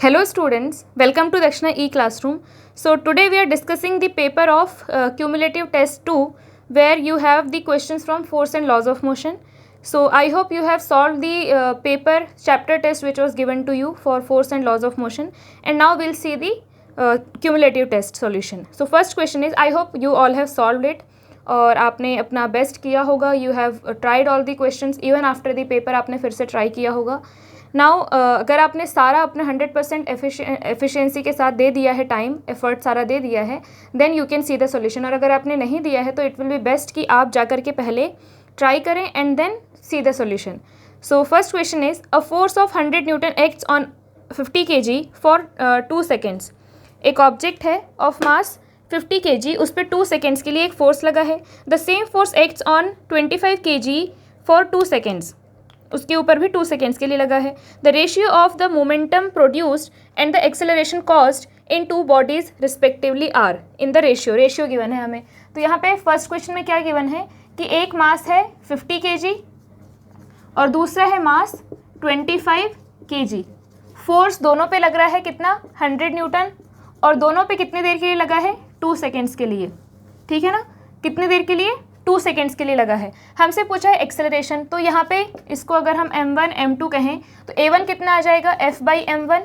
Hello students, welcome to Dakshina E-Classroom. So today we are discussing the paper of cumulative test 2 where you have the questions from force and laws of motion. So I hope you have solved the paper chapter test which was given to you for force and laws of motion, and now we'll see the cumulative test solution. So first question is, I hope you all have solved it और आपने अपना best किया होगा. You have tried all the questions even after the paper आपने फिर से try किया होगा. नाउ अगर आपने सारा अपना 100% एफिशिएंसी के साथ दे दिया है, टाइम एफर्ट सारा दे दिया है, then you can see the solution. और अगर आपने नहीं दिया है तो इट विल बी बेस्ट कि आप जा कर के पहले ट्राई करें and then see the solution. So first question is, a force of 100 newton acts on 50 kg for 2 seconds. एक ऑब्जेक्ट है ऑफ मास 50 kg, उस पर 2 seconds के लिए एक फोर्स लगा है. The same force acts on 25 kg for 2 seconds. उसके ऊपर भी 2 seconds के लिए लगा है. The ratio of the momentum produced and the acceleration caused in two bodies respectively are. In the ratio given है हमें. तो यहाँ पे फर्स्ट क्वेश्चन में क्या गिवन है कि एक मास है 50 kg और दूसरा है मास 25 kg. फोर्स दोनों पे लग रहा है कितना, 100 न्यूटन, और दोनों पे कितनी देर के लिए लगा है, 2 seconds के लिए. ठीक है ना, कितनी देर के लिए, 2 seconds के लिए लगा है. हमसे पूछा है एक्सेलरेशन, तो यहाँ पे इसको अगर हम m1 m2 कहें तो a1 कितना आ जाएगा, f/m1,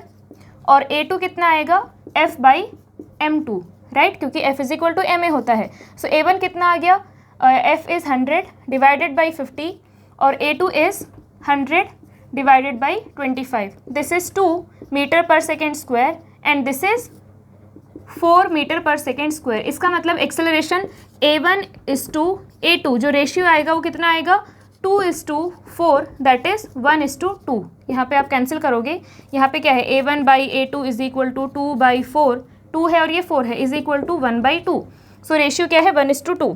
और a2 कितना आएगा, f/m2, राइट, क्योंकि f = ma होता है. सो a1 कितना आ गया, f इज़ 100 डिवाइडेड बाई 50 और a2 is 100 divided by 25. This is 2 metre per second square and this is 4 metre per second square. इसका मतलब एक्सेलरेशन a1:a2, जो रेशियो आएगा वो कितना आएगा, 2:4, दैट इज़ 1:2. यहाँ पे आप कैंसिल करोगे, यहाँ पे क्या है, a1/a2 = 2/4, 2 है और ये 4 है, = 1/2. सो रेशियो क्या है, 1:2.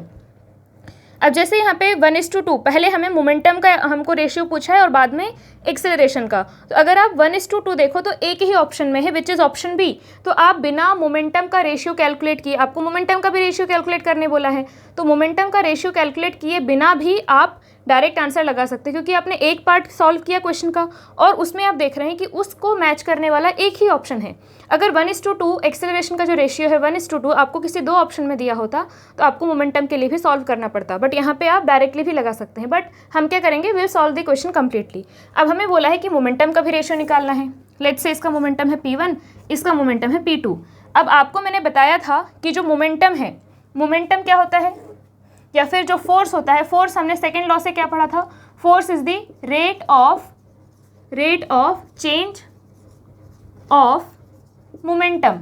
अब जैसे यहाँ पे 1:2, पहले हमें मोमेंटम का हमको रेशियो पूछा है और बाद में एक्सेलरेशन का. तो अगर आप 1:2 देखो तो एक ही ऑप्शन में है, विच इज़ ऑप्शन बी. तो आप बिना मोमेंटम का रेशियो कैलकुलेट किए, आपको मोमेंटम का भी रेशियो कैलकुलेट करने बोला है, तो मोमेंटम का रेशियो कैलकुलेट किए बिना भी आप डायरेक्ट आंसर लगा सकते हैं, क्योंकि आपने एक पार्ट सॉल्व किया क्वेश्चन का और उसमें आप देख रहे हैं कि उसको मैच करने वाला एक ही ऑप्शन है. अगर 1:2 एक्सेलरेशन का जो रेशियो है 1:2 आपको किसी 2 ऑप्शन में दिया होता तो आपको मोमेंटम के लिए भी सॉल्व करना पड़ता, बट यहाँ पे आप डायरेक्टली भी लगा सकते हैं. बट हम क्या करेंगे, will solve the question completely. अब हमें बोला है कि मोमेंटम का भी रेशियो निकालना है. लेट्स से इसका मोमेंटम है P1, इसका मोमेंटम है P2. अब आपको मैंने बताया था कि जो मोमेंटम है, मोमेंटम क्या होता है, या फिर जो फोर्स होता है, फोर्स हमने सेकेंड लॉ से क्या पढ़ा था, force is the rate of change of momentum.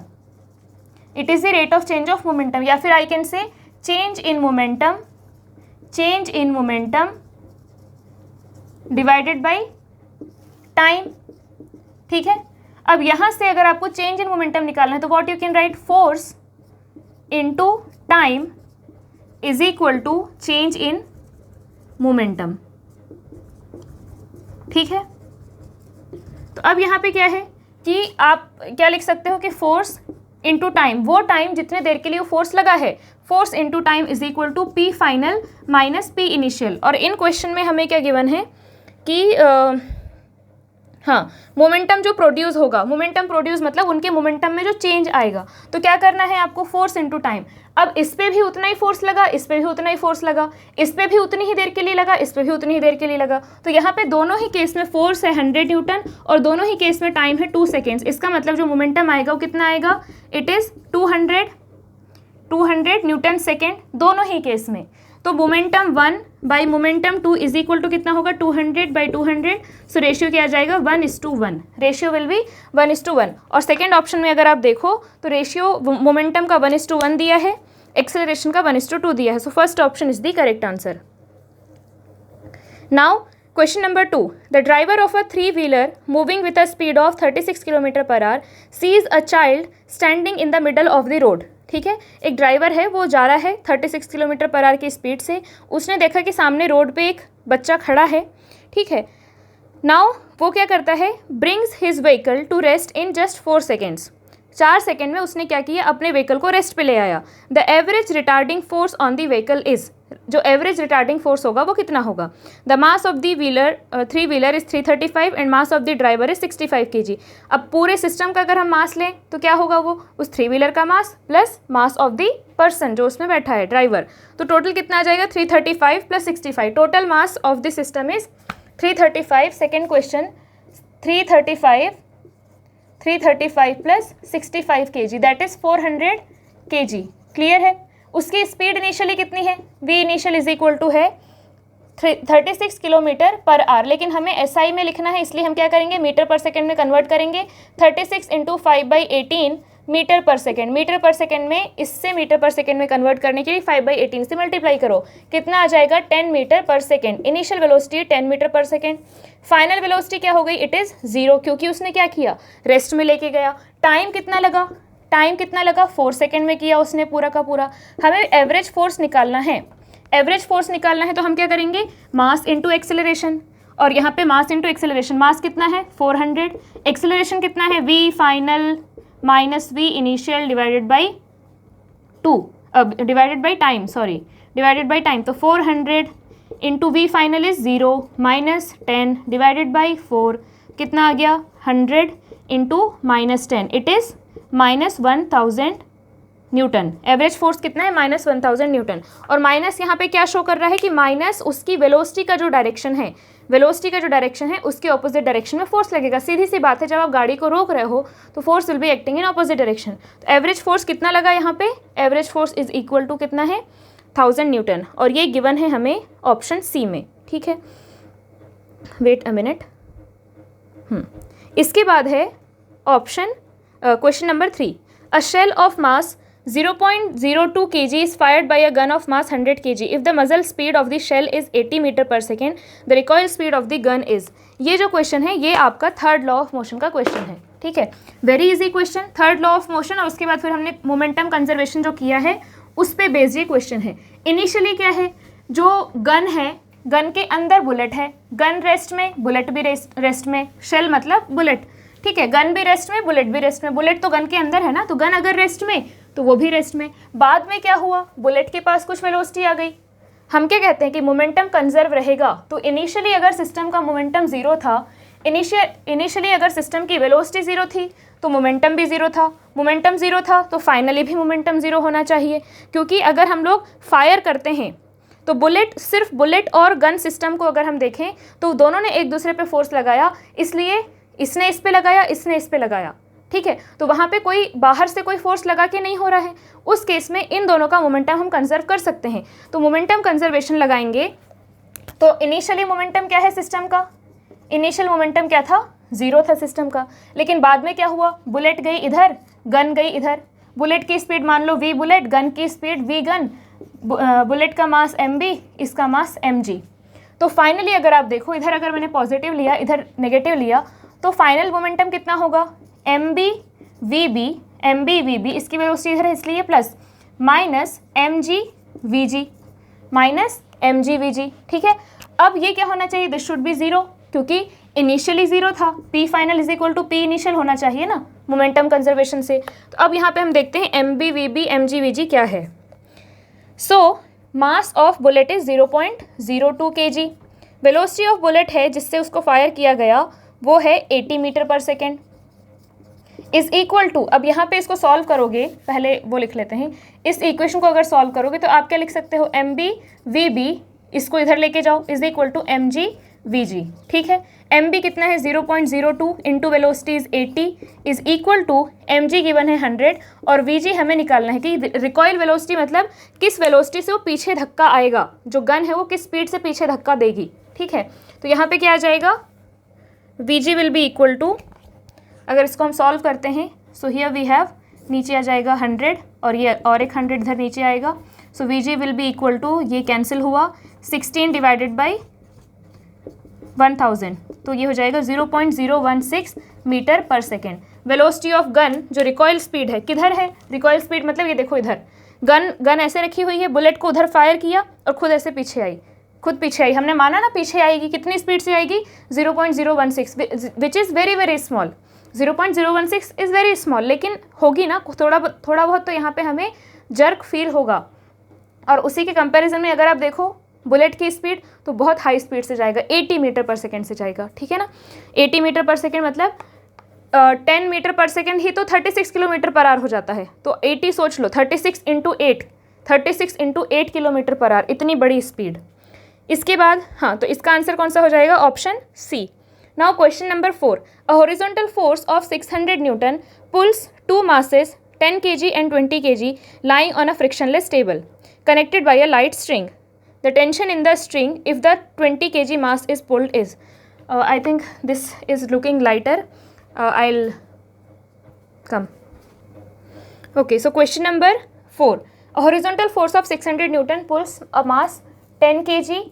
It is the rate of change of momentum, या फिर I can say change in momentum divided by time. ठीक है. अब यहाँ से अगर आपको चेंज इन मोमेंटम निकालना है तो what you can write, force into time is equal to change in momentum. ठीक है. तो अब यहाँ पे क्या है कि आप क्या लिख सकते हो कि फोर्स इनटू टाइम, वो टाइम जितने देर के लिए वो फोर्स लगा है, force into time is equal to P final minus P initial. और इन क्वेश्चन में हमें क्या गिवन है कि हाँ, मोमेंटम जो प्रोड्यूस होगा, मोमेंटम प्रोड्यूस मतलब उनके मोमेंटम में जो चेंज आएगा, तो क्या करना है आपको, फोर्स इनटू टाइम. अब इस पर भी उतना ही फोर्स लगा, इस पर भी उतना ही फोर्स लगा, इस पर भी उतनी ही देर के लिए लगा, इस पर भी उतनी ही देर के लिए लगा. तो यहाँ पे दोनों ही केस में फोर्स है 100 न्यूटन और दोनों ही केस में टाइम है 2 seconds. इसका मतलब जो मोमेंटम आएगा वो कितना आएगा, इट इज़ 200 न्यूटन सेकेंड दोनों ही केस में. तो momentum 1 by momentum 2 is equal to कितना होगा, 200/200. सो रेशियो क्या आ जाएगा, 1:1. Ratio will be 1:1. और सेकेंड ऑप्शन में अगर आप देखो तो रेशियो मोमेंटम का 1:1 दिया है, एक्सेलरेशन का 1:2 दिया है. So first option is the correct answer. Now question number 2, the driver of a 3-wheeler moving with a speed of 36 km/h sees a child standing in the middle of the road. ठीक है. एक driver है, वो जा रहा है 36 km/h की speed से. उसने देखा कि सामने रोड पे एक बच्चा खड़ा है. ठीक है. नाउ वो क्या करता है, brings his vehicle to rest in just 4 seconds. 4 second में उसने क्या किया, अपने व्हीकल को रेस्ट पे ले आया. The average retarding force on the vehicle is, जो एवरेज रिटार्डिंग फोर्स होगा वो कितना होगा। The mass of the wheeler 3 wheeler is 335 and mass of the driver is 65 kg। अब पूरे सिस्टम का अगर हम मास लें तो क्या होगा, वो उस 3 व्हीलर का mass plus mass of the person जो उसमें बैठा है, ड्राइवर, तो टोटल कितना आ जाएगा 335 plus 65। Total mass of the system is 335। Second question 335 plus 65 kg that is 400 kg। Clear है। उसकी स्पीड इनिशियली कितनी है, v initial is equal to है 36 किलोमीटर पर आवर, लेकिन हमें SI में लिखना है इसलिए हम क्या करेंगे, मीटर पर सेकेंड में कन्वर्ट करेंगे। 36 into 5/18 metre per second. Metre per second में इससे मीटर पर सेकेंड में कन्वर्ट करने के लिए 5/18 से मल्टीप्लाई करो, कितना आ जाएगा 10 metre per second. Initial velocity 10 metre per second. Final velocity क्या हो गई, इट इज़ 0, क्योंकि उसने क्या किया, रेस्ट में लेके गया। टाइम कितना लगा, 4 सेकेंड में किया उसने पूरा का पूरा। हमें एवरेज फोर्स निकालना है, एवरेज फोर्स निकालना है तो हम क्या करेंगे, मास इंटू एक्सेलरेशन, और यहाँ पे मास इंटू एक्सेलरेशन, मास कितना है 400, एक्सेलरेशन कितना है v final minus v initial divided by 2, अब divided by time, sorry divided by time, तो 400 into V final is 0 minus 10 divided by 4, कितना आ गया 100 into minus 10, it is -1000 newton. Average force कितना है -1000 न्यूटन। और माइनस यहाँ पे क्या शो कर रहा है कि माइनस उसकी वेलोसिटी का जो डायरेक्शन है, वेलोसिटी का जो डायरेक्शन है उसके ऑपोजिट डायरेक्शन में फोर्स लगेगा। सीधी सी बात है, जब आप गाड़ी को रोक रहे हो तो force will be acting in opposite direction. तो एवरेज फोर्स कितना लगा यहाँ पे, average force is equal to कितना है 1000 न्यूटन, और ये गिवन है हमें ऑप्शन सी में। ठीक है, वेट अ मिनट। इसके बाद है option question number 3। A shell of mass 0.02 kg is fired by a gun of mass 100 kg. If the muzzle speed of the shell is 80 metre per second, the recoil speed of the gun is। ये जो question है ये आपका third law of motion का question है। ठीक है, very easy question, third law of motion, और उसके बाद फिर हमने मोमेंटम कंजर्वेशन जो किया है उस पे बेस्ड ये क्वेश्चन है। इनिशियली क्या है, जो गन है, गन के अंदर बुलेट है, गन रेस्ट में, बुलेट भी रेस्ट में, शेल मतलब बुलेट। ठीक है, गन भी रेस्ट में, बुलेट भी रेस्ट में। बुलेट तो गन के अंदर है ना, तो गन अगर रेस्ट में तो वो भी रेस्ट में। बाद में क्या हुआ, बुलेट के पास कुछ वेलोसिटी आ गई। हम क्या कहते हैं कि मोमेंटम कंजर्व रहेगा। तो इनिशियली अगर सिस्टम का मोमेंटम 0 था, इनिशियली अगर सिस्टम की वेलोसिटी 0 थी तो मोमेंटम भी 0 था, मोमेंटम 0 था तो फाइनली भी मोमेंटम 0 होना चाहिए। क्योंकि अगर हम लोग फायर करते हैं तो बुलेट, सिर्फ बुलेट और गन सिस्टम को अगर हम देखें तो दोनों ने एक दूसरे पे फोर्स लगाया, इसलिए इसने इस पे लगाया, इसने इस पे लगाया। ठीक है, तो वहाँ पे कोई बाहर से कोई फोर्स लगा के नहीं हो रहा है। उस केस में इन दोनों का मोमेंटम हम कंजर्व कर सकते हैं। तो मोमेंटम कंजर्वेशन लगाएंगे तो इनिशियली मोमेंटम क्या है सिस्टम का, इनिशियल मोमेंटम क्या था 0 था सिस्टम का। लेकिन बाद में क्या हुआ, बुलेट गई इधर, गन गई इधर। बुलेट की स्पीड मान लो v बुलेट, गन की स्पीड v गन, बुलेट का मास mb, इसका मास mg। तो फाइनली अगर आप देखो, इधर अगर मैंने पॉजिटिव लिया, इधर नेगेटिव लिया, तो फाइनल मोमेंटम कितना होगा mb vb, इसकी वेलोसिटी इधर है इसलिए प्लस, माइनस mg vg। ठीक है, अब ये क्या होना चाहिए, दिस शुड बी 0, क्योंकि इनिशियली 0 था। p final is equal to p initial होना चाहिए ना मोमेंटम कंजर्वेशन से। तो अब यहाँ पे हम देखते हैं mb vb mg vg क्या है। So mass of bullet is 0.02 kg। Velocity of bullet है जिससे उसको फायर किया गया वो है 80 metre per second, is equal to, अब यहाँ पे इसको सॉल्व करोगे, पहले वो लिख लेते हैं, इस इक्वेशन को अगर सॉल्व करोगे तो आप क्या लिख सकते हो, mb vb, इसको इधर लेके जाओ, is equal to mg vg। ठीक है, mb कितना है 0.02 इंटू velocity is 80 is equal to mg given है 100, और vg हमें निकालना है कि रिकॉइल वेलोसिटी मतलब किस वेलोसिटी से वो पीछे धक्का आएगा, जो गन है वो किस स्पीड से पीछे धक्का देगी। ठीक है, तो यहाँ पे क्या आ जाएगा, vg will be equal to, अगर इसको हम सॉल्व करते हैं, सो हियर वी हैव, नीचे आ जाएगा 100 और ये और एक 100 इधर नीचे आएगा। So vg will be equal to, ये कैंसिल हुआ, 16 डिवाइडेड बाई 1000, तो ये हो जाएगा 0.016 metre per second. Velocity of gun, जो रिकॉइल स्पीड है, किधर है रिकॉइल स्पीड, मतलब ये देखो इधर गन ऐसे रखी हुई है, बुलेट को उधर फायर किया और खुद ऐसे पीछे आई, खुद पीछे आई, हमने माना ना पीछे आएगी, कितनी स्पीड से आएगी 0.016, which is very very small. 0.016 is very small, लेकिन होगी ना थोड़ा बहुत, तो यहाँ पे हमें जर्क फील होगा। और उसी के कंपैरिजन में अगर आप देखो बुलेट की स्पीड तो बहुत हाई स्पीड से जाएगा, 80 मीटर पर सेकेंड से जाएगा, ठीक है ना। 80 मीटर पर सेकेंड मतलब 10 मीटर पर सेकेंड ही तो 36 किलोमीटर पर आवर हो जाता है। तो 80 सोच लो, 36 इंटू 8 किलोमीटर पर आवर, इतनी बड़ी स्पीड। इसके बाद हाँ, तो इसका आंसर कौन सा हो जाएगा? Option C. Now question number 4, a horizontal force of 600 newton pulls two masses 10 kg and 20 kg lying on a frictionless table connected by a light string. The tension in the string if the 20 kg mass is pulled is. I think this is looking lighter. I'll come. Okay, so question number 4. A horizontal force of 600 Newton pulls a mass 10 kg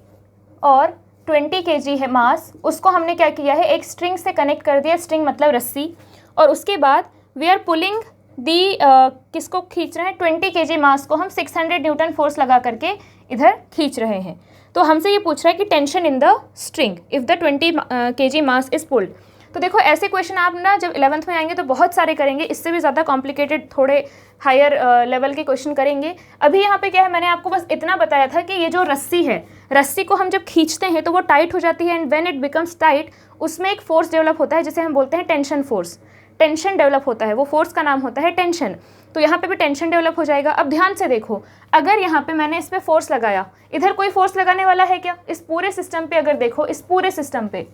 और 20 kg है मास, उसको हमने क्या किया है, एक string से connect कर दिया, स्ट्रिंग मतलब रस्सी, और उसके बाद वी आर पुलिंग दी किसको खींच रहे हैं, 20 kg मास को हम 600 न्यूटन फोर्स लगा करके इधर खींच रहे हैं। तो हमसे ये पूछ रहा है कि tension in the string if the 20 kg mass is pulled. तो देखो ऐसे क्वेश्चन आप ना जब 11th में आएंगे तो बहुत सारे करेंगे, इससे भी ज़्यादा कॉम्प्लिकेटेड थोड़े हायर लेवल के क्वेश्चन करेंगे। अभी यहाँ पे क्या है, मैंने आपको बस इतना बताया था कि ये जो रस्सी है, रस्सी को हम जब खींचते हैं तो वो टाइट हो जाती है, and when it becomes tight उसमें एक फोर्स डेवलप होता है जिसे हम बोलते हैं टेंशन फोर्स। टेंशन डेवलप होता है, वो फोर्स का नाम होता है टेंशन। तो यहाँ पे भी टेंशन डेवलप हो जाएगा। अब ध्यान से देखो, अगर यहाँ पे मैंने इस पर फोर्स लगाया, इधर कोई फोर्स लगाने वाला है क्या? इस पूरे सिस्टम पे अगर देखो, इस पूरे सिस्टम पे,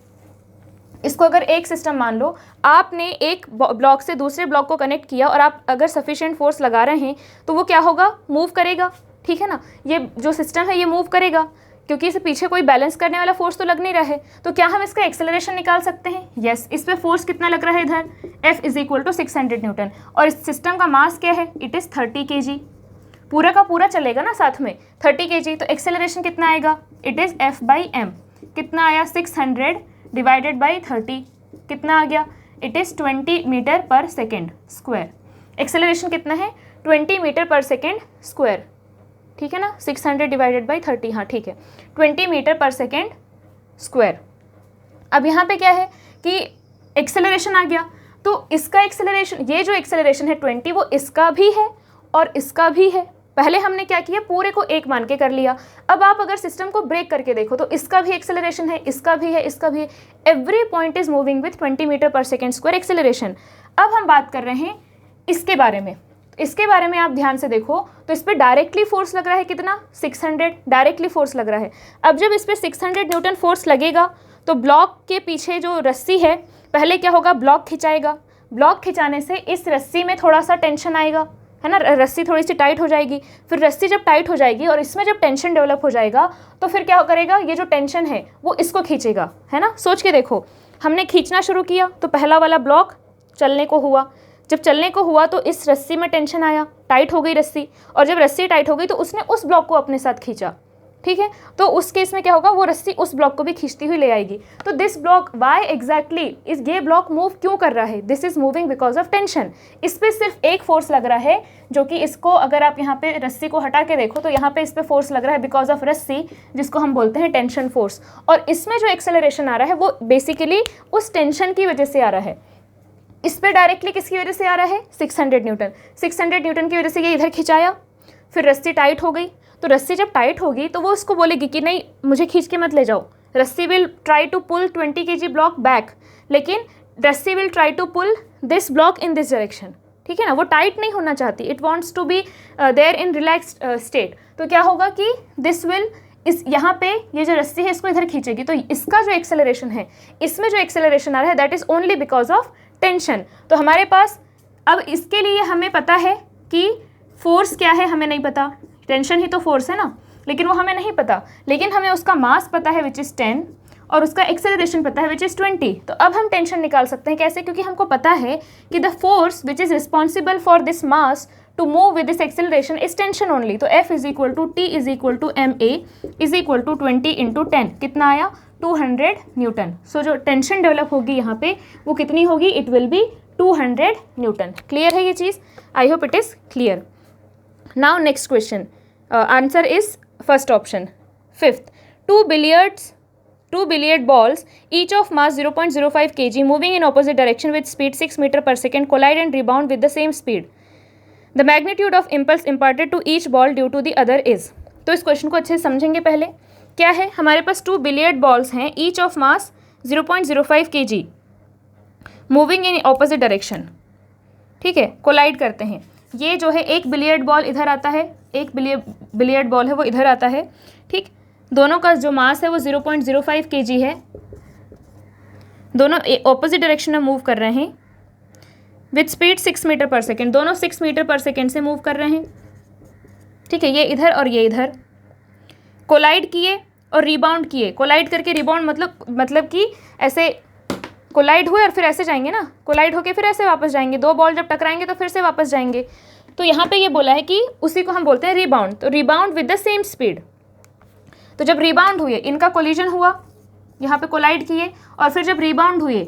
इसको अगर एक सिस्टम मान लो, आपने एक ब्लॉक से दूसरे ब्लॉक को कनेक्ट किया और आप अगर सफिशिएंट फोर्स लगा रहे हैं तो वो क्या होगा, मूव करेगा, ठीक है ना। ये जो सिस्टम है ये मूव करेगा, क्योंकि इसे पीछे कोई बैलेंस करने वाला फोर्स तो लग नहीं रहा है। तो क्या हम इसका एक्सेलरेशन निकाल सकते हैं? यस, इस पे फोर्स कितना लग रहा है इधर, F = 600 न्यूटन, और इस सिस्टम का मास क्या है, इट इज़ 30 kg। पूरा का पूरा चलेगा ना साथ में, 30 kg, तो एक्सेलरेशन कितना आएगा, इट इज़ F/m। कितना आया, 600 डिवाइडेड बाई 30, कितना आ गया, it is 20 metre per second square. Acceleration कितना है, 20 मीटर पर सेकेंड स्क्वायर, ठीक है ना। 600 डिवाइडेड बाई 30, हाँ ठीक है, 20 मीटर पर सेकेंड स्क्वायर। अब यहाँ पे क्या है कि एक्सेलरेशन आ गया, तो इसका एक्सेलरेशन, ये जो एक्सेलरेशन है 20, वो इसका भी है और इसका भी है। पहले हमने क्या किया, पूरे को एक मान के कर लिया। अब आप अगर सिस्टम को ब्रेक करके देखो तो इसका भी एक्सेलरेशन है, इसका भी है, इसका भी है। Every point is moving with 20 metre per second square acceleration. अब हम बात कर रहे हैं इसके बारे में। इसके बारे में आप ध्यान से देखो तो इस पर डायरेक्टली फोर्स लग रहा है कितना, 600 डायरेक्टली फोर्स लग रहा है। अब जब इस पर 600 न्यूटन फोर्स लगेगा तो ब्लॉक के पीछे जो रस्सी है, पहले क्या होगा, ब्लॉक खिंचाएगा। ब्लॉक खिंचाने से इस रस्सी में थोड़ा सा टेंशन आएगा, है ना, रस्सी थोड़ी सी टाइट हो जाएगी। फिर रस्सी जब टाइट हो जाएगी और इसमें जब टेंशन डेवलप हो जाएगा तो फिर क्या करेगा, ये जो टेंशन है वो इसको खींचेगा, है ना। सोच के देखो, हमने खींचना शुरू किया तो पहला वाला ब्लॉक चलने को हुआ, जब चलने को हुआ तो इस रस्सी में टेंशन आया, टाइट हो गई रस्सी, और जब रस्सी टाइट हो गई तो उसने उस ब्लॉक को अपने साथ खींचा, ठीक है। तो उस केस में क्या होगा, वो रस्सी उस ब्लॉक को भी खींचती हुई ले आएगी। तो दिस ब्लॉक, वाई एग्जैक्टली इस ये ब्लॉक मूव क्यों कर रहा है, this is moving because of tension. इस पर सिर्फ एक फोर्स लग रहा है, जो कि इसको अगर आप यहाँ पे रस्सी को हटा के देखो तो यहाँ पे इस पर फोर्स लग रहा है बिकॉज ऑफ रस्सी, जिसको हम बोलते हैं टेंशन फोर्स। और इसमें जो एक्सेलरेशन आ रहा है वो बेसिकली उस टेंशन की वजह से आ रहा है। इस पर डायरेक्टली किसकी वजह से आ रहा है, 600 न्यूटन। 600 न्यूटन की वजह से ये इधर खिंचाया, फिर रस्सी टाइट हो गई। तो रस्सी जब टाइट होगी तो वो उसको बोलेगी कि नहीं, मुझे खींच के मत ले जाओ। रस्सी will try to pull 20 kg block back, लेकिन रस्सी will try to pull this block in this direction, ठीक है ना। वो टाइट नहीं होना चाहती, it wants to be there in relaxed state. तो क्या होगा कि दिस विल, इस यहाँ पे ये जो रस्सी है इसको इधर खींचेगी, तो इसका जो एक्सेलरेशन है, इसमें जो एक्सेलरेशन आ रहा है, that is only because of tension. तो हमारे पास अब इसके लिए हमें पता है कि फोर्स क्या है, हमें नहीं पता, टेंशन ही तो फोर्स है ना, लेकिन वो हमें नहीं पता। लेकिन हमें उसका मास पता है विच इज़ 10, और उसका एक्सेलरेशन पता है विच इज़ 20। तो अब हम टेंशन निकाल सकते हैं, कैसे, क्योंकि हमको पता है कि the force which is responsible for this mass to move with this acceleration is tension only. तो F = T = ma = 20 × 10, कितना आया, 200 न्यूटन। सो जो टेंशन डेवलप होगी यहाँ पे वो कितनी होगी, it will be 200 newton. Clear है ये चीज़, I hope it is clear. Now next question, answer is first option. Fifth, two billiard balls each of mass 0.05 kg moving in opposite direction with speed 6 meter per second collide and rebound with the same speed. The magnitude of impulse imparted to each ball due to the other is. तो इस question को अच्छे से समझेंगे। पहले क्या है, हमारे पास 2 बिलियर्ड बॉल्स हैं, each of mass 0.05 kg, moving in opposite direction. ठीक है, कोलाइड करते हैं। ये जो है एक बिलियर्ड बॉल इधर आता है, एक बिलियर्ड बॉल है वो इधर आता है। ठीक, दोनों का जो मास है वो 0.05 kg है, दोनों ऑपोजिट डायरेक्शन में मूव कर रहे हैं with speed 6 metre per second. दोनों 6 मीटर पर सेकेंड से मूव कर रहे हैं। ठीक है, ये इधर और ये इधर। कोलाइड किए और रिबाउंड किए। कोलाइड करके रिबाउंड मतलब कि ऐसे कोलाइड हुए और फिर ऐसे जाएंगे ना, कोलाइड होके फिर ऐसे वापस जाएंगे। 2 बॉल जब टकराएंगे तो फिर से वापस जाएंगे। तो यहाँ पे ये बोला है कि उसी को हम बोलते हैं रिबाउंड। तो rebound with the same speed. तो जब रिबाउंड हुए, इनका कोलिजन हुआ, यहाँ पे कोलाइड किए और फिर जब रिबाउंड हुए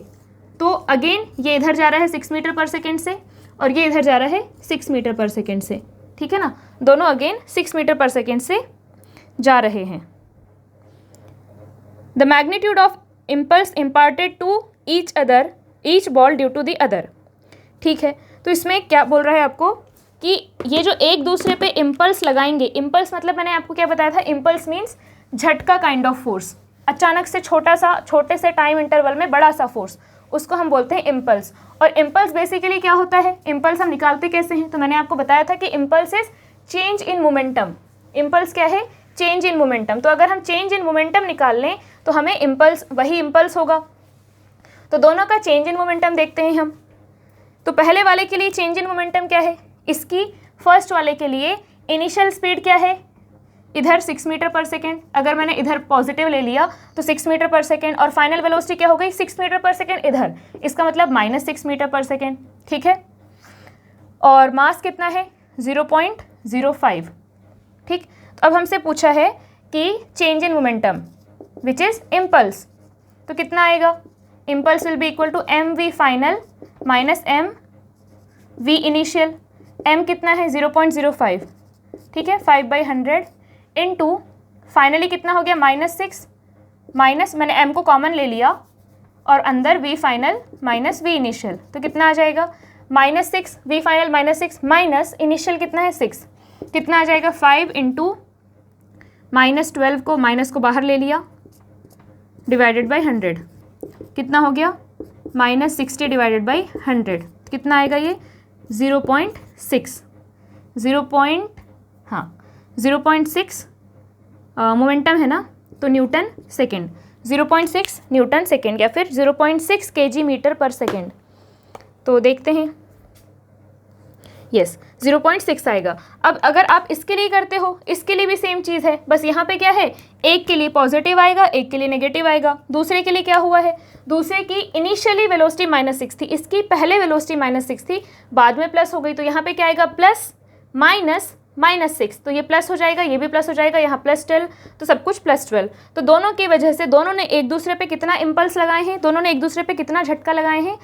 तो अगेन ये इधर जा रहा है 6 मीटर पर सेकेंड से और ये इधर जा रहा है 6 मीटर पर सेकेंड से। ठीक है ना, दोनों अगेन 6 मीटर पर सेकेंड से जा रहे हैं। The magnitude of impulse imparted to each ball due to the other. ठीक है, तो इसमें क्या बोल रहा है आपको कि ये जो एक दूसरे पे इम्पल्स लगाएंगे, इम्पल्स मतलब मैंने आपको क्या बताया था, इम्पल्स मीन्स झटका काइंड ऑफ फोर्स, अचानक से छोटे से टाइम इंटरवल में बड़ा सा फोर्स, उसको हम बोलते हैं इम्पल्स। और इम्पल्स बेसिकली क्या होता है, इम्पल्स हम निकालते कैसे हैं, तो मैंने आपको बताया था कि impulse is change in momentum. Impulse क्या है, चेंज इन मोमेंटम। तो अगर हम चेंज इन मोमेंटम निकाल लें तो हमें इम्पल्स वही इम्पल्स होगा। तो दोनों का चेंज इन मोमेंटम देखते हैं हम। तो पहले वाले के लिए चेंज इन मोमेंटम क्या है, इसकी फर्स्ट वाले के लिए इनिशियल स्पीड क्या है, इधर 6 मीटर पर सेकेंड। अगर मैंने इधर पॉजिटिव ले लिया तो 6 मीटर पर सेकेंड, और फाइनल वेलोसिटी क्या हो गई 6 मीटर पर सेकेंड इधर, इसका मतलब -6 मीटर पर सेकेंड। ठीक है, और मास कितना है 0.05। ठीक, तो अब हमसे पूछा है कि change in momentum which is impulse, तो कितना आएगा, impulse will be equal to mv final minus mv initial. m कितना है 0.05। ठीक है, 5/100 इनटू फाइनली कितना हो गया -6, माइनस मैंने m को कॉमन ले लिया और अंदर v final minus v initial, तो कितना आ जाएगा -6, v फाइनल -6 माइनस इनिशियल कितना है 6, कितना आ जाएगा 5 इंटू -12 को माइनस को बाहर ले लिया डिवाइडेड बाई 100, कितना हो गया -60 डिवाइडेड बाई 100, कितना आएगा ये 0.6 मोमेंटम है ना, तो न्यूटन सेकेंड, 0.6 न्यूटन सेकेंड या फिर 0.6 kg मीटर पर सेकेंड। तो देखते हैं, यस 0.6 आएगा। अब अगर आप इसके लिए करते हो, इसके लिए भी सेम चीज़ है, बस यहाँ पे क्या है, एक के लिए पॉजिटिव आएगा, एक के लिए नेगेटिव आएगा। दूसरे के लिए क्या हुआ है, दूसरे की इनिशियली वेलोसिटी -6 थी, इसकी पहले वेलोसिटी -6 थी, बाद में प्लस हो गई, तो यहाँ पे क्या आएगा प्लस माइनस -6, तो ये प्लस हो जाएगा, ये भी प्लस हो जाएगा, यहाँ +12, तो सब कुछ +12। तो दोनों की वजह से दोनों ने एक दूसरे पे कितना इम्पल्स लगाए हैं, दोनों ने एक दूसरे पे कितना झटका लगाए हैं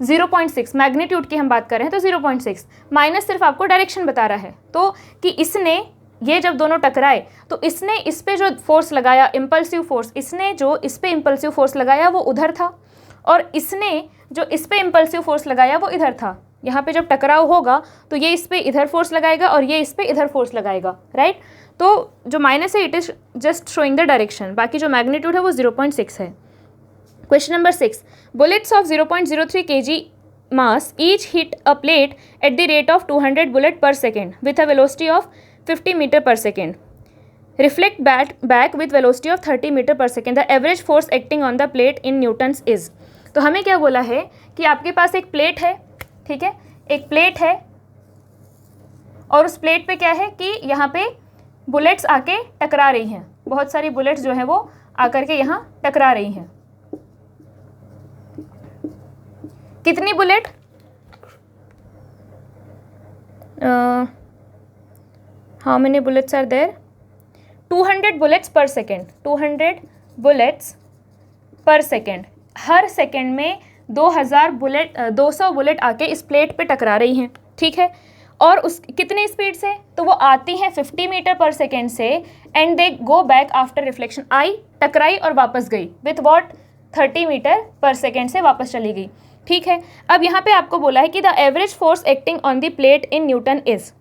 0.6। मैग्नीट्यूड की हम बात कर रहे हैं तो 0.6, माइनस सिर्फ आपको डायरेक्शन बता रहा है। तो कि इसने ये जब दोनों टकराए तो इसने इस पे जो फोर्स लगाया इम्पल्सिव फोर्स, इसने जो इस पे इम्पल्सिव फोर्स लगाया वो उधर था, और इसने जो इस पे इम्पल्सिव फोर्स लगाया वो इधर था। यहाँ पे जब टकराव होगा तो ये इस पे इधर फोर्स लगाएगा और ये इस पे इधर फोर्स लगाएगा, राइट। तो जो माइनस है it is just showing the direction, बाकी जो मैग्नीट्यूड है वो 0.6 है। Question number 6. Bullets of 0.03 kg mass each hit a plate at the rate of 200 bullet per second with a velocity of 50 meter per second. Reflect back with velocity of 30 meter per second. The average force acting on the plate in newtons is. तो हमें क्या बोला है कि आपके पास एक plate है, ठीक है, एक प्लेट है और उस प्लेट पे क्या है कि यहाँ पे बुलेट्स आके टकरा रही हैं, बहुत सारी बुलेट्स जो है वो आकर के यहाँ टकरा रही हैं। कितनी bullet, how many bullets are there, 200 bullets per second, 200 bullets per second. हर सेकेंड में 200 बुलेट आके इस प्लेट पे टकरा रही हैं, ठीक है। और उस कितने स्पीड से, तो वो आती हैं 50 मीटर पर सेकेंड से, and they go back after reflection. आई, टकराई और वापस गई with what 30 metre per second से वापस चली गई, ठीक है। अब यहाँ पे आपको बोला है कि the average force acting on the plate in newton is.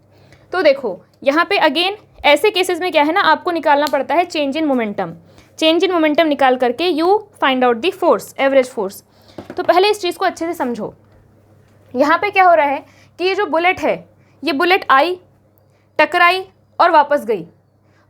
तो देखो यहाँ पे अगेन ऐसे केसेस में क्या है ना, आपको निकालना पड़ता है change in momentum. Change in momentum निकाल करके you find out the force, average force. तो पहले इस चीज़ को अच्छे से समझो। यहाँ पे क्या हो रहा है कि ये जो बुलेट है, ये बुलेट आई, टकराई और वापस गई,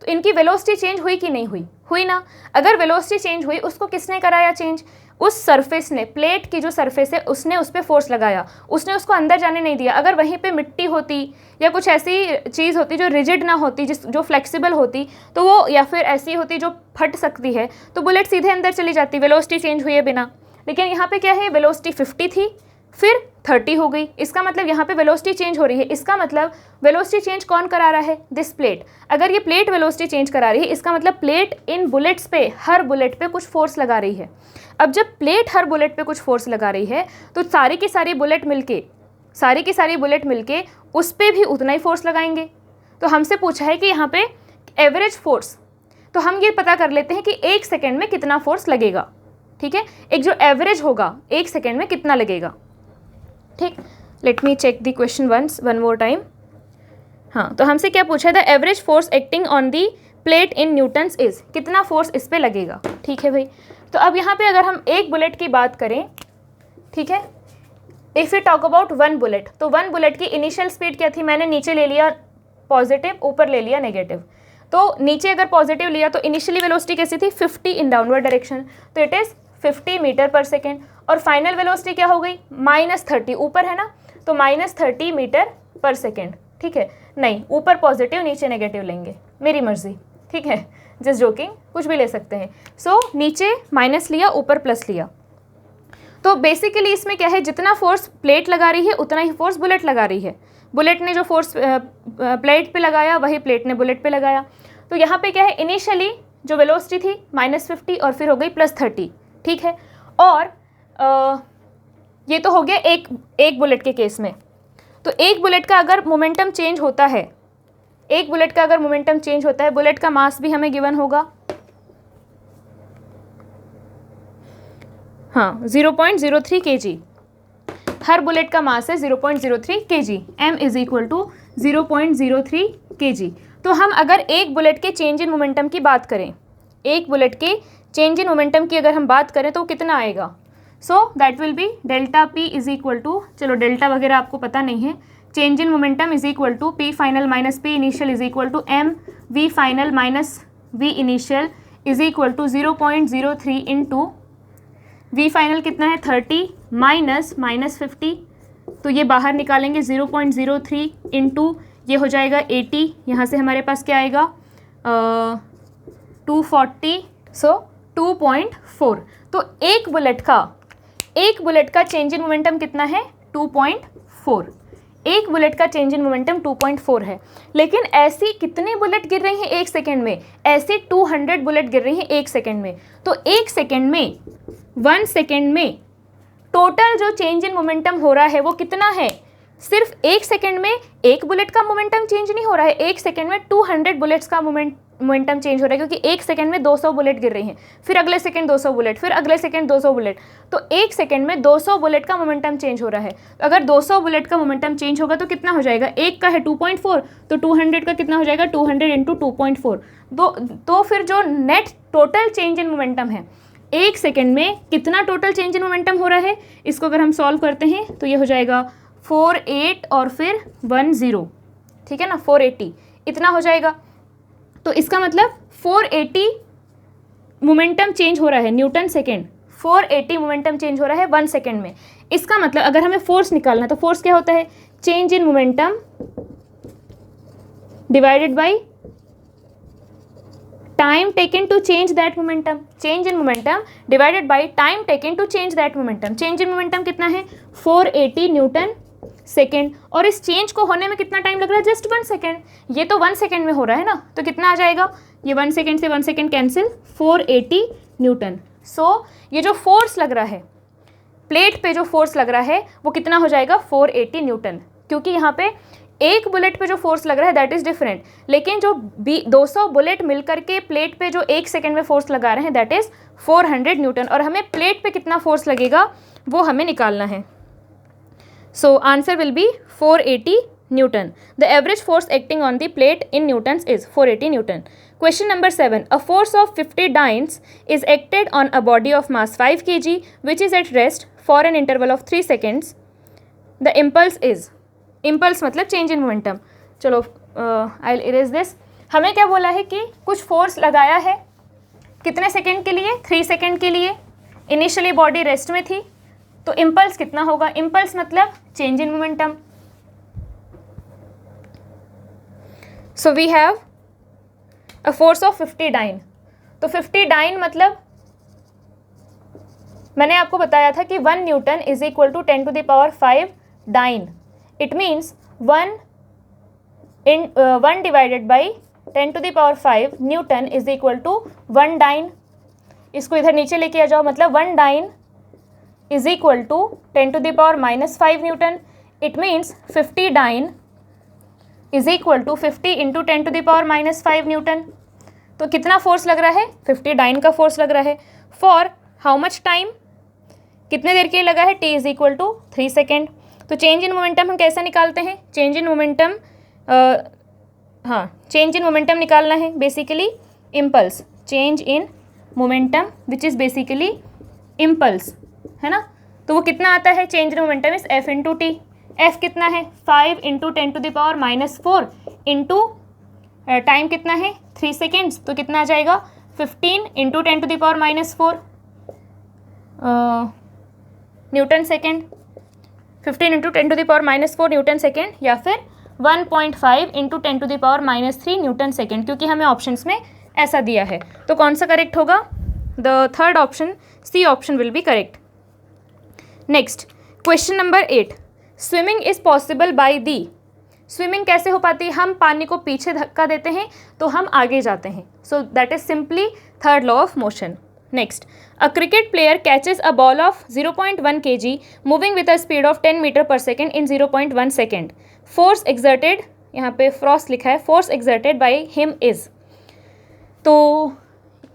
तो इनकी वेलोसिटी चेंज हुई कि नहीं हुई? हुई ना। अगर वेलोसिटी चेंज हुई, उसको किसने कराया चेंज? उस सरफेस ने, प्लेट की जो सरफेस है उसने उस पर फोर्स लगाया, उसने उसको अंदर जाने नहीं दिया। अगर वहीं पे मिट्टी होती या कुछ ऐसी चीज़ होती जो रिजिड ना होती, जो फ्लेक्सिबल होती, तो वो, या फिर ऐसी होती जो फट सकती है, तो बुलेट सीधे अंदर चली जाती, वेलोसिटी चेंज हुए बिना। लेकिन यहाँ पे क्या है, वेलोसिटी 50 थी, फिर 30 हो गई। इसका मतलब यहाँ पे वेलोसिटी चेंज हो रही है। इसका मतलब वेलोसिटी चेंज कौन करा रहा है? This plate. अगर ये प्लेट वेलोसिटी चेंज करा रही है, इसका मतलब प्लेट इन बुलेट्स पे, हर बुलेट पे कुछ फोर्स लगा रही है। अब जब प्लेट हर बुलेट पे कुछ फोर्स लगा रही है, तो सारी की सारी बुलेट मिलके उस पर भी उतना ही फोर्स लगाएंगे। तो हमसे पूछा है कि यहाँ पे एवरेज फोर्स, तो हम ये पता कर लेते हैं कि 1 सेकेंड में कितना फोर्स लगेगा। ठीक है, एक जो एवरेज होगा 1 सेकेंड में कितना लगेगा। ठीक, let me check the question one more time. हाँ, तो हमसे क्या पूछा था? Average force acting on the plate in newtons is, कितना फोर्स इस पे लगेगा। ठीक है भाई, तो अब यहाँ पे अगर हम एक बुलेट की बात करें, ठीक है, if you talk about one bullet, तो वन बुलेट की इनिशियल स्पीड क्या थी? मैंने नीचे ले लिया पॉजिटिव, ऊपर ले लिया नेगेटिव। तो नीचे अगर पॉजिटिव लिया तो इनिशियली वेलोसिटी कैसी थी? 50 इन डाउनवर्ड डायरेक्शन, तो it is 50 metre per second. और फाइनल वेलोसिटी क्या हो गई? -30, ऊपर है ना, तो -30 मीटर पर सेकेंड। ठीक है, नहीं, ऊपर पॉजिटिव नीचे नेगेटिव लेंगे, मेरी मर्जी। ठीक है, जस्ट जोकिंग, कुछ भी ले सकते हैं। सो नीचे माइनस लिया, ऊपर प्लस लिया। तो बेसिकली इसमें क्या है, जितना फोर्स प्लेट लगा रही है उतना ही फोर्स बुलेट लगा रही है। बुलेट ने जो फोर्स प्लेट पे लगाया वही प्लेट ने बुलेट पे लगाया। तो यहाँ पे क्या है, इनिशियली जो वेलोसिटी थी -50 और फिर हो गई +30। ठीक है, और ये तो हो गया एक बुलेट के केस में। तो एक बुलेट का अगर मोमेंटम चेंज होता है, बुलेट का मास भी हमें गिवन होगा, हाँ 0.03 kg। हर बुलेट का मास है 0.03 kg, m is equal to 0.03 kg। तो हम अगर एक बुलेट के चेंज इन मोमेंटम की बात करें, अगर हम बात करें तो कितना आएगा? So that will be delta P is equal to, चलो डेल्टा वगैरह आपको पता नहीं है, change in momentum is equal to P final minus P initial is equal to M V final minus V initial is equal to 0.03 into V final कितना है 30 minus -50, तो ये बाहर निकालेंगे 0.03 इंटू ये हो जाएगा 80, यहाँ से हमारे पास क्या आएगा 240, सो 2.4। तो एक बुलेट का चेंज इन मोमेंटम कितना है? 2.4। एक बुलेट का चेंज इन मोमेंटम 2.4 है। लेकिन ऐसी कितने बुलेट गिर रही हैं एक सेकेंड में? ऐसे 200 बुलेट गिर रही हैं एक सेकेंड में। तो एक सेकेंड में, 1 सेकेंड में टोटल जो चेंज इन मोमेंटम हो रहा है वो कितना है? सिर्फ एक सेकेंड में एक बुलेट का मोमेंटम चेंज नहीं हो रहा है, एक सेकेंड में 200 बुलेट्स का मोमेंटम चेंज हो रहा है, क्योंकि एक सेकेंड में 200 बुलेट गिर रही हैं, फिर अगले सेकेंड 200 बुलेट, फिर अगले सेकेंड 200 बुलेट। तो एक सेकेंड में 200 बुलेट का मोमेंटम चेंज हो रहा है। अगर 200 बुलेट का मोमेंटम चेंज होगा तो कितना हो जाएगा? एक का है 2.4, तो 200 का कितना हो जाएगा? 200 इंटू 2.4। तो फिर जो net total change in momentum है, एक सेकेंड में कितना टोटल चेंज इन मोमेंटम हो रहा है, इसको अगर हम सॉल्व करते हैं तो ये हो जाएगा 48 और फिर 10, ठीक है ना, 480 इतना हो जाएगा। तो इसका मतलब 480 मोमेंटम चेंज हो रहा है न्यूटन सेकेंड, 480 मोमेंटम चेंज हो रहा है 1 सेकेंड में। इसका मतलब अगर हमें फोर्स निकालना है तो फोर्स क्या होता है? Change in momentum divided by time taken to change that momentum. Change in momentum divided by time taken to change that momentum. Change in momentum कितना है? 480 न्यूटन सेकेंड। और इस चेंज को होने में कितना टाइम लग रहा है? Just 1 second. ये तो 1 सेकेंड में हो रहा है ना, तो कितना आ जाएगा? ये 1 सेकेंड से 1 सेकेंड कैंसिल, 480 न्यूटन। सो ये जो फोर्स लग रहा है, प्लेट पे जो फोर्स लग रहा है वो कितना हो जाएगा? 480 न्यूटन। क्योंकि यहाँ पे एक बुलेट पे जो फोर्स लग रहा है दैट इज़ डिफरेंट, लेकिन जो 200 बुलेट मिलकर के प्लेट पे जो 1 सेकेंड में फोर्स लगा रहे हैं दैट इज़ 400 न्यूटन। और हमें प्लेट पे कितना फोर्स लगेगा वो हमें निकालना है। सो answer will B 480 Newton. The average force acting on the plate in newtons is 480 Newton. Question number 7. A force of 50 dynes is acted on a body of mass 5 kg which is at rest for an interval of 3 seconds. The impulse is. Impulse मतलब change in momentum. चलो I'll erase this. हमें क्या बोला है कि कुछ force लगाया है कितने सेकेंड के लिए, 3 सेकेंड के लिए. इनिशियली बॉडी रेस्ट में थी, तो इम्पल्स कितना होगा? इम्पल्स मतलब change in momentum. So we have a force of 50 dyne. तो 50 डाइन मतलब मैंने आपको बताया था कि 1 newton is equal to 10 to the power 5 dyne. It means 1 divided by 10 to the power 5 newton is equal to 1 dyne. इसको इधर नीचे लेके आ जाओ, मतलब 1 dyne is equal to 10 to the power -5 newton. It means 50 dyne is equal to 50 into 10 to the power -5 newton. तो कितना force लग रहा है? 50 डाइन का फोर्स लग रहा है. For how much time? कितने देर के लिए लगा है? t is equal to 3 second. तो चेंज इन मोमेंटम हम कैसे निकालते हैं? Change in momentum, change in momentum निकालना है basically impulse. Change in momentum which is basically impulse, है ना. तो वो कितना आता है? Change in momentum is f into T. F कितना है? 5 into 10 to the power -4 into time कितना है? 3 सेकेंड्स. तो कितना आ जाएगा? 15 into 10 to the power -4 Newton second. 15 into 10 to the power -4 Newton second, या फिर 1.5 into 10 to the power -3 Newton second, क्योंकि हमें ऑप्शंस में ऐसा दिया है. तो कौन सा करेक्ट होगा? The third option, C option will be correct. Next question number 8. Swimming is possible by the. स्विमिंग कैसे हो पाती है? हम पानी को पीछे धक्का देते हैं तो हम आगे जाते हैं. So that is simply third law of motion. Next, a cricket player catches a ball of 0.1 kg moving with a speed of 10 metre per second in 0.1 second. Force exerted, यहाँ पे फ्रॉस्ट लिखा है, force exerted by him is. तो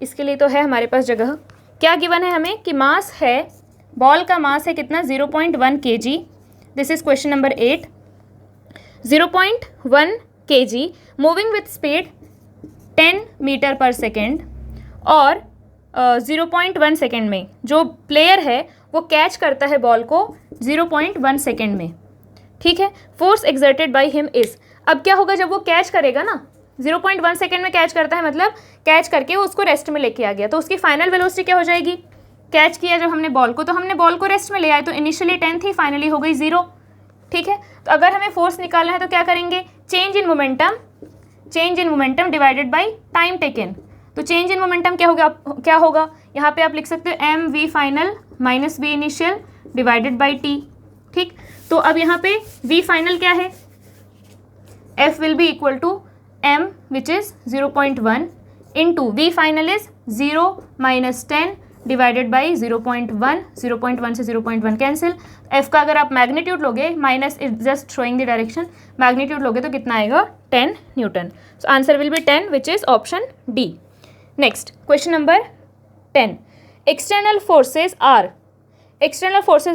इसके लिए तो है हमारे पास जगह. क्या गिवन है हमें कि मास है, बॉल का मास है कितना? 0.1 kg. This is question number 8. 0.1 kg moving with speed 10 metre per second, और 0.1 सेकेंड में जो प्लेयर है वो कैच करता है बॉल को 0.1 सेकेंड में. ठीक है. Force exerted by him is. अब क्या होगा जब वो कैच करेगा ना, 0.1 सेकेंड में कैच करता है, मतलब कैच करके वो उसको रेस्ट में लेके आ गया, तो उसकी फाइनल वेलोसिटी क्या हो जाएगी? कैच किया जब हमने बॉल को, तो हमने बॉल को रेस्ट में ले आए, तो इनिशियली 10 थी, फाइनली हो गई 0. ठीक है. तो अगर हमें फोर्स निकालना है तो क्या करेंगे? Change in momentum divided by time taken. तो चेंज इन मोमेंटम क्या होगा? यहाँ पे आप लिख सकते हो M V final minus V initial divided by T. ठीक. तो अब यहाँ पे वी फाइनल क्या है? F will be equal to M which is 0.1 into V final is 0 - 10 divided by 0.1. 0.1 से 0.1 कैंसिल. एफ का अगर आप मैग्नीट्यूड लोगे, minus is just showing the direction, magnitude लोगे तो कितना आएगा? 10 newton. So answer will be 10 which is option D. Next question number 10. External forces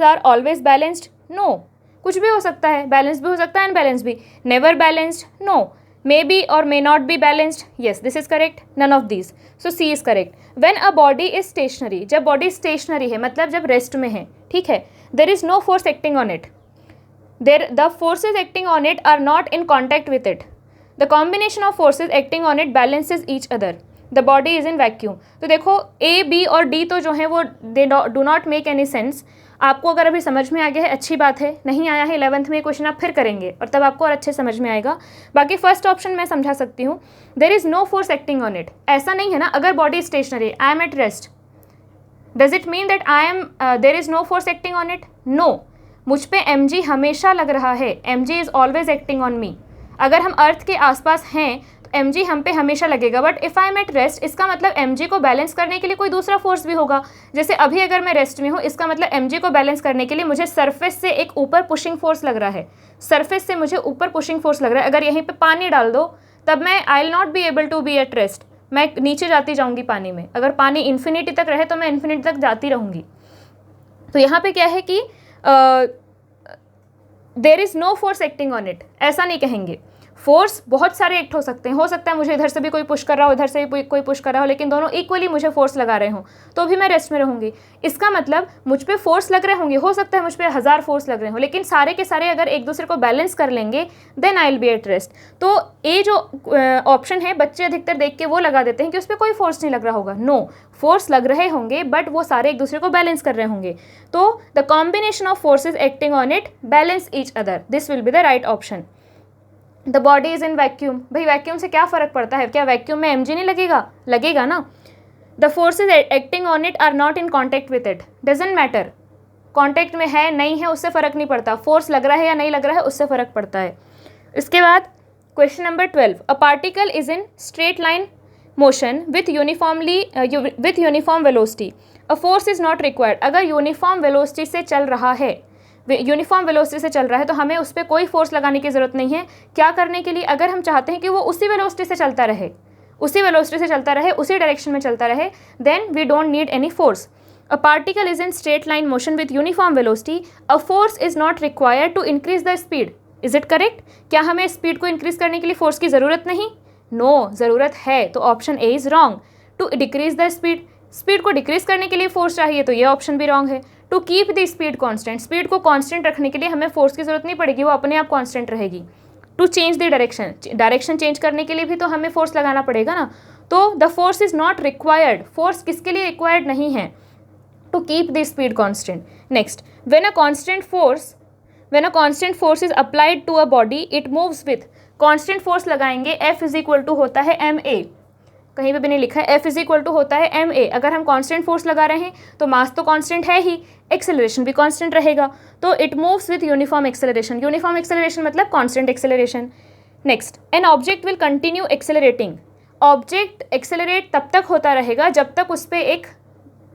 are always balanced? No. कुछ भी हो सकता है, बैलेंस भी हो सकता है, अनबैलेंस भी. Never balanced? No. May be और may not be balanced? Yes, this is correct. None of these. So C is correct. When a body is stationary, जब बॉडी स्टेशनरी है मतलब जब रेस्ट में है, ठीक है, there is no force acting on it. The forces acting on it are not in contact with it. The combination of forces acting on it balances each other. The body is in vacuum. तो देखो A B और D तो जो है वो they do not make any sense. आपको अगर अभी समझ में आ गया है अच्छी बात है, नहीं आया है 11th में क्वेश्चन आप फिर करेंगे और तब आपको और अच्छे समझ में आएगा. बाकी फर्स्ट ऑप्शन मैं समझा सकती हूँ. There is no force acting on it. ऐसा नहीं है ना, अगर body stationary, I am at rest, does it mean that there is no force acting on it? No. मुझ पे mg हमेशा लग रहा है. mg is always acting on me. अगर हम अर्थ के आसपास हैं तो mg हम पे हमेशा लगेगा. But if I am at rest, इसका मतलब mg को बैलेंस करने के लिए कोई दूसरा फोर्स भी होगा. जैसे अभी अगर मैं रेस्ट में हूँ, इसका मतलब mg को बैलेंस करने के लिए मुझे सरफेस से एक ऊपर पुशिंग फोर्स लग रहा है. सरफेस से मुझे ऊपर पुशिंग फोर्स लग रहा है. अगर यहीं पे पानी डाल दो तब मैं I will not be able to be at rest. मैं नीचे जाती जाऊँगी पानी में. अगर पानी इन्फिनिटी तक रहे तो मैं इन्फिनिटी तक जाती रहूँगी. तो यहाँ पे क्या है कि there is no force acting on it, ऐसा नहीं कहेंगे। फोर्स बहुत सारे एक्ट हो सकते हैं, हो सकता है मुझे इधर से भी कोई पुश कर रहा हो, इधर से भी कोई पुश कर रहा हो, लेकिन दोनों इक्वली मुझे फोर्स लगा रहे हों, तो भी मैं रेस्ट में रहूँगी। इसका मतलब मुझ पे फोर्स लग रहे होंगे, हो सकता है मुझ पे 1000 फोर्स लग रहे हो, लेकिन सारे के सारे अगर एक दूसरे को बैलेंस कर लेंगे then I will be at rest. तो ये जो ऑप्शन है बच्चे अधिकतर देख के वो लगा देते हैं कि उस पर कोई फोर्स नहीं लग रहा होगा। नो, फोर्स लग रहे होंगे बट वो सारे एक दूसरे को बैलेंस कर रहे होंगे। तो the combination of forces acting on it balance each other, this will be the right option. The body is in vacuum, भाई वैक्यूम से क्या फ़र्क पड़ता है, क्या वैक्यूम में mg नहीं लगेगा, लगेगा ना। The forces acting on it are not in contact with it, doesn't matter, contact में है नहीं है उससे फ़र्क नहीं पड़ता, फोर्स लग रहा है या नहीं लग रहा है उससे फ़र्क पड़ता है। इसके बाद question number 12, a particle is in straight line motion with uniform velocity, a force is not required. अगर यूनिफॉर्म वेलोसिटी से चल रहा है, यूनिफॉर्म वेलोसिटी से चल रहा है तो हमें उस पर कोई फोर्स लगाने की ज़रूरत नहीं है। क्या करने के लिए, अगर हम चाहते हैं कि वो उसी वेलोसिटी से चलता रहे, उसी वेलोसिटी से चलता रहे, उसी डायरेक्शन में चलता रहे, then we don't need any force. A particle is in straight line motion with uniform velocity, a force is not required to increase the speed, is it correct. क्या हमें स्पीड को इंक्रीज करने के लिए force की ज़रूरत नहीं? No, ज़रूरत है, तो option A is wrong. To decrease the speed, speed को डिक्रीज करने के लिए फोर्स चाहिए, तो ये ऑप्शन भी रॉन्ग है। To keep the speed constant, speed को कांस्टेंट रखने के लिए हमें फोर्स की जरूरत नहीं पड़ेगी, वो अपने आप कांस्टेंट रहेगी। To change the direction, direction change करने के लिए भी तो हमें फोर्स लगाना पड़ेगा ना, तो the force is not required, force किसके लिए रिक्वायर्ड नहीं है? To keep the speed constant. Next, when a constant force is applied to a body it moves with, constant force लगाएंगे F इज इक्वल टू होता है ma, कहीं पे भी नहीं लिखा है, F इज इक्वल टू होता है ma। अगर हम कांस्टेंट फोर्स लगा रहे हैं तो मास तो कांस्टेंट है ही, एक्सेलरेशन भी कांस्टेंट रहेगा, तो it moves with uniform acceleration. Uniform acceleration मतलब constant acceleration. Next, an object will continue accelerating, object accelerate तब तक होता रहेगा जब तक उस पर एक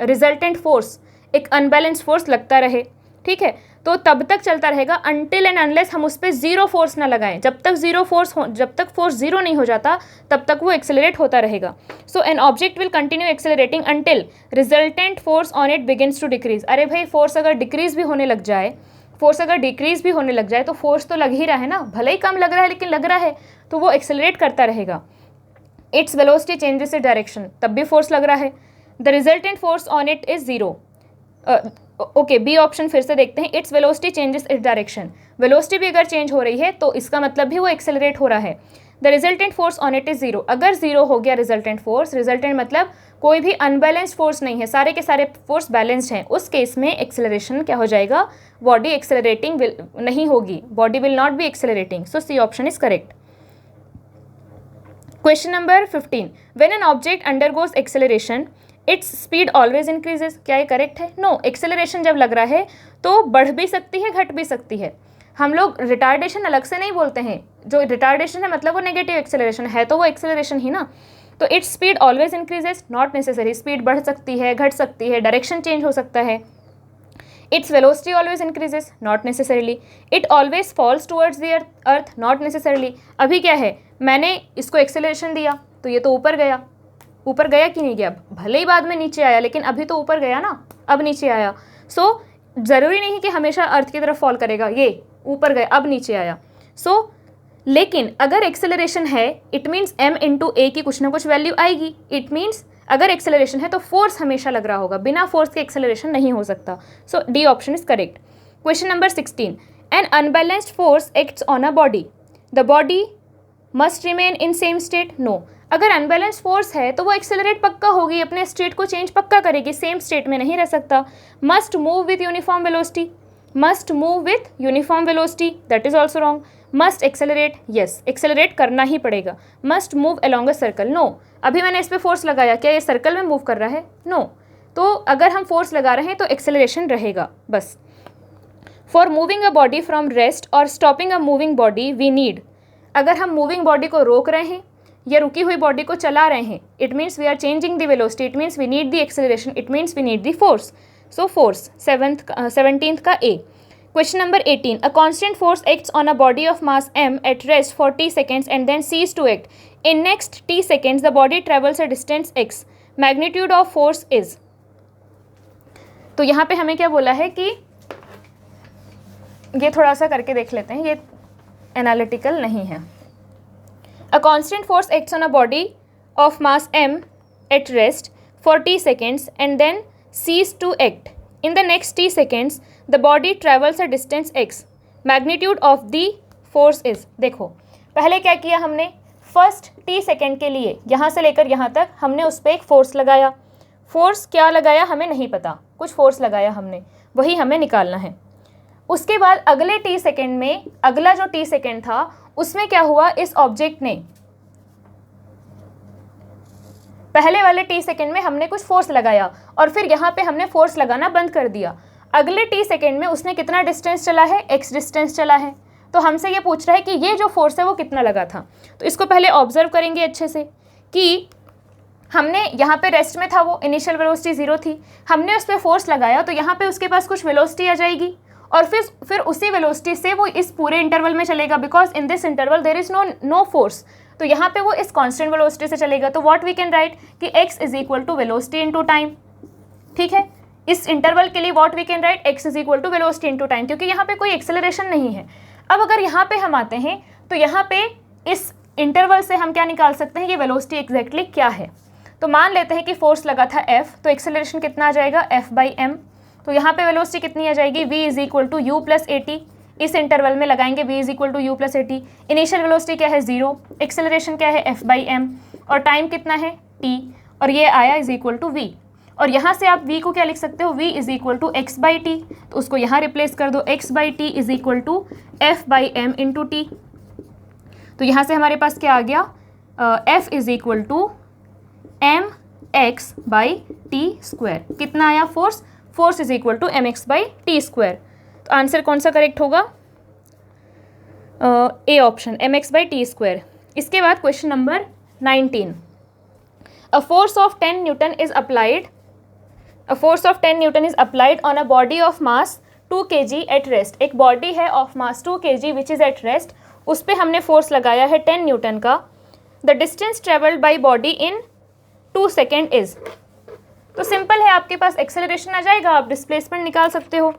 रिजल्टेंट फोर्स, एक अनबैलेंस फोर्स लगता रहे, ठीक है, तो तब तक चलता रहेगा अनटिल एंड अनलेस हम उस पर जीरो फोर्स ना लगाएं। जब तक फोर्स जीरो नहीं हो जाता तब तक वो एक्सेलरेट होता रहेगा। So an object will continue accelerating until resultant force on it begins to decrease. अरे भाई, फोर्स अगर डिक्रीज भी होने लग जाए, तो फोर्स तो लग ही रहा है ना, भले ही कम लग रहा है लेकिन लग रहा है, तो वो एक्सेलरेट करता रहेगा। Its velocity changes it direction, तब भी फोर्स लग रहा है। The resultant force on it is zero. Okay, B option फिर से देखते हैं, its velocity changes its direction, velocity भी अगर चेंज हो रही है तो इसका मतलब भी वो एक्सेलरेट हो रहा है। The resultant force on it is zero, अगर जीरो हो गया रिजल्टेंट फोर्स, रिजल्टेंट मतलब कोई भी अनबैलेंस्ड फोर्स नहीं है, सारे के सारे फोर्स बैलेंस्ड हैं, उस केस में एक्सेलरेशन क्या हो जाएगा, बॉडी एक्सेलरेटिंग नहीं होगी, body will not be accelerating. So C option is correct. Question number 15, when an object undergoes acceleration its speed always increases, क्या ये करेक्ट है? नो, एक्सेलरेशन जब लग रहा है तो बढ़ भी सकती है, घट भी सकती है। हम लोग रिटार्डेशन अलग से नहीं बोलते हैं, जो रिटार्डेशन है मतलब वो नेगेटिव एक्सेलरेशन है, तो वो एक्सेलरेशन ही ना। तो it's speed always increases, not necessary, speed बढ़ सकती है, घट सकती है, डायरेक्शन चेंज हो सकता है। Its velocity always increases, not necessarily. It always falls towards the earth, not necessarily. अभी क्या है, मैंने इसको एक्सेलरेशन दिया तो ये तो ऊपर गया, ऊपर गया कि नहीं गया, भले ही बाद में नीचे आया लेकिन अभी तो ऊपर गया ना, अब नीचे आया। सो ज़रूरी नहीं कि हमेशा अर्थ की तरफ फॉल करेगा, ये ऊपर गया अब नीचे आया। सो लेकिन अगर एक्सेलरेशन है इट मीन्स m इंटू ए की कुछ ना कुछ वैल्यू आएगी। इट मीन्स अगर एक्सेलरेशन है तो फोर्स हमेशा लग रहा होगा, बिना फोर्स के एक्सेलरेशन नहीं हो सकता। So D option is correct. Question number 16, an unbalanced force acts on a body, the body must remain in same state. No, अगर अनबैलेंस फोर्स है तो वो एक्सेलरेट पक्का होगी, अपने स्टेट को चेंज पक्का करेगी, सेम स्टेट में नहीं रह सकता। Must move with uniform velocity, must move with uniform velocity, that is also wrong. Must accelerate, yes accelerate करना ही पड़ेगा। Must move along a circle, no, अभी मैंने इस पर फोर्स लगाया, क्या ये सर्कल में मूव कर रहा है? नो, तो अगर हम फोर्स लगा रहे हैं तो एक्सेलरेशन रहेगा बस। For moving a body from rest और stopping a moving body we need, अगर हम मूविंग बॉडी को रोक रहे हैं या रुकी हुई बॉडी को चला रहे हैं, it means we are changing the velocity, it means we need the acceleration, it means we need the force. So force 17th का A. Question number 18, a constant force acts on a body of mass m at rest for t seconds and then cease to act. In next t seconds the body travels a distance x. Magnitude of force is. तो यहाँ पे हमें क्या बोला है कि ये थोड़ा सा करके देख लेते हैं, ये एनालिटिकल नहीं है। अ constant force acts on a body of mass m at rest for t seconds and then cease to act. In the next t seconds, the body travels a distance x. Magnitude of the force is. देखो पहले क्या किया हमने, first t second के लिए यहाँ से लेकर यहाँ तक हमने उस पर एक फोर्स लगाया। फोर्स क्या लगाया हमें नहीं पता, कुछ फोर्स लगाया हमने, वही हमें निकालना है। उसके बाद अगले t सेकेंड में, अगला जो t सेकेंड था उसमें क्या हुआ, इस ऑब्जेक्ट ने पहले वाले t सेकेंड में हमने कुछ फोर्स लगाया और फिर यहाँ पे हमने फोर्स लगाना बंद कर दिया। अगले t सेकेंड में उसने कितना डिस्टेंस चला है, x डिस्टेंस चला है। तो हमसे ये पूछ रहा है कि ये जो फोर्स है वो कितना लगा था। तो इसको पहले ऑब्जर्व करेंगे अच्छे से कि हमने यहाँ पे रेस्ट में था, वो इनिशियल वेलोसिटी 0 थी, हमने उस पर फोर्स लगाया तो यहाँ पे उसके पास कुछ वेलोसिटी आ जाएगी और फिर उसी वेलोसिटी से वो इस पूरे इंटरवल में चलेगा, because in this interval there is no force. तो यहाँ पे वो इस कांस्टेंट वेलोसिटी से चलेगा। तो व्हाट वी कैन राइट कि x is equal to velocity into time. ठीक है, इस इंटरवल के लिए what we can write, x is equal to velocity into time, क्योंकि यहाँ पे कोई एक्सेलरेशन नहीं है। अब अगर यहाँ पे हम आते हैं तो यहाँ पे इस इंटरवल से हम क्या निकाल सकते हैं, ये वेलोसिटी एग्जैक्टली क्या है। तो मान लेते हैं कि फोर्स लगा था f, तो एक्सेलरेशन कितना आ जाएगा, f/m। तो यहाँ पे वेलोसिटी कितनी आ जाएगी, v is equal to u plus A T. इस इंटरवल में लगाएंगे v is equal to U plus A T. Initial velocity क्या है 0, एक्सेलरेशन क्या है f/m, और टाइम कितना है t, और ये आया इज इक्वल टू v। और यहाँ से आप v को क्या लिख सकते हो, v is equal to x/t। तो उसको यहाँ रिप्लेस कर दो, x/t is equal to f/m into T. तो यहाँ से हमारे पास क्या आ गया, f is equal to mx/t square. कितना आया force is equal to mx/t square. तो आंसर कौन सा करेक्ट होगा, ए ऑप्शन mx/t स्क्वायर। इसके बाद question number 19। A force of 10 Newton is applied on a body of mass 2 kg at rest. एक body है of mass 2 kg which is at rest, उस पर हमने फोर्स लगाया है 10 न्यूटन का। The distance travelled by body in 2 second is. तो simple है, आपके पास एक्सेलरेशन आ जाएगा, आप डिस्प्लेसमेंट निकाल सकते हो।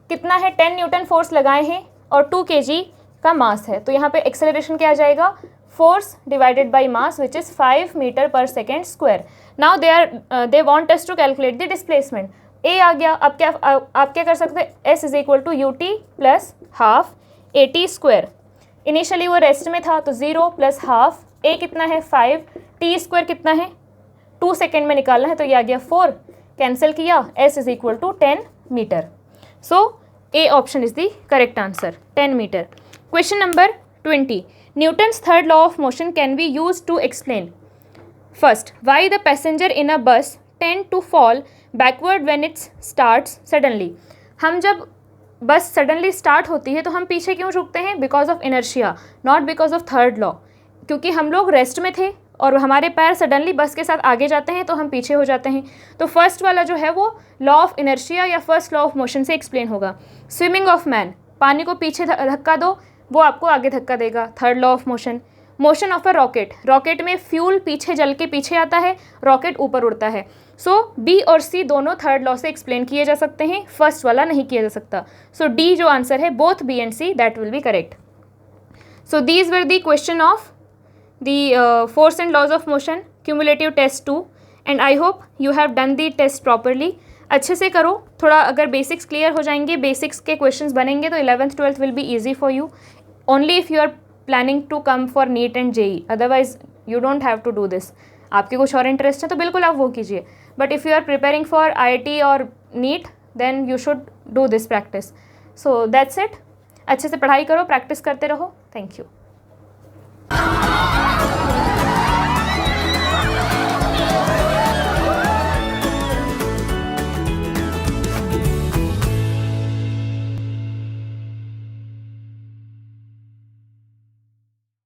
कितना है, 10 न्यूटन फोर्स लगाए हैं और 2 kg का मास है, तो यहाँ पे एक्सेलरेशन क्या आ जाएगा, force divided by mass which is 5 metre per second square. Now they want us to calculate the displacement. A आ गया, अब क्या आप क्या कर सकते हैं, S is equal to U T plus half A T square. Initially वो रेस्ट में था तो 0 प्लस हाफ, ए कितना है 5, टी स्क्वायर कितना है 2 सेकेंड में निकालना है, तो ये आ गया 4, कैंसिल किया, S is equal to 10 metre. So A option is the correct answer, 10 meter. Question number 20. Newton's third law of motion can be used to explain. First, why the passenger in a bus tend to fall backward when it starts suddenly. हम जब बस suddenly start होती है तो हम पीछे क्यों झुकते हैं, because of inertia, not because of third law. क्योंकि हम लोग रेस्ट में थे और हमारे पैर सडनली बस के साथ आगे जाते हैं तो हम पीछे हो जाते हैं। तो फर्स्ट वाला जो है वो लॉ ऑफ इनर्शिया या फर्स्ट लॉ ऑफ मोशन से एक्सप्लेन होगा। स्विमिंग ऑफ मैन, पानी को पीछे धक्का दो वो आपको आगे धक्का देगा, third law of motion. Motion of a rocket, rocket में फ्यूल पीछे जल के पीछे आता है, रॉकेट ऊपर उड़ता है। सो बी और सी दोनों थर्ड लॉ से एक्सप्लेन किए जा सकते हैं, फर्स्ट वाला नहीं किया जा सकता। सो डी जो आंसर है, both B and C, that will be correct. So these were the question of the force and laws of motion cumulative test 2 and I hope you have done the test properly. अच्छे से करो, थोड़ा अगर basics clear हो जाएंगे, basics के questions बनेंगे तो 11th 12th will be easy for you, only if you are planning to come for NEET and JEE, otherwise you don't have to do this. आपके कुछ और इंटरेस्ट है तो बिल्कुल आप वो कीजिए, but if you are preparing for IIT और NEET then you should do this practice. So that's it, अच्छे से पढ़ाई करो, प्रैक्टिस करते रहो। Thank you.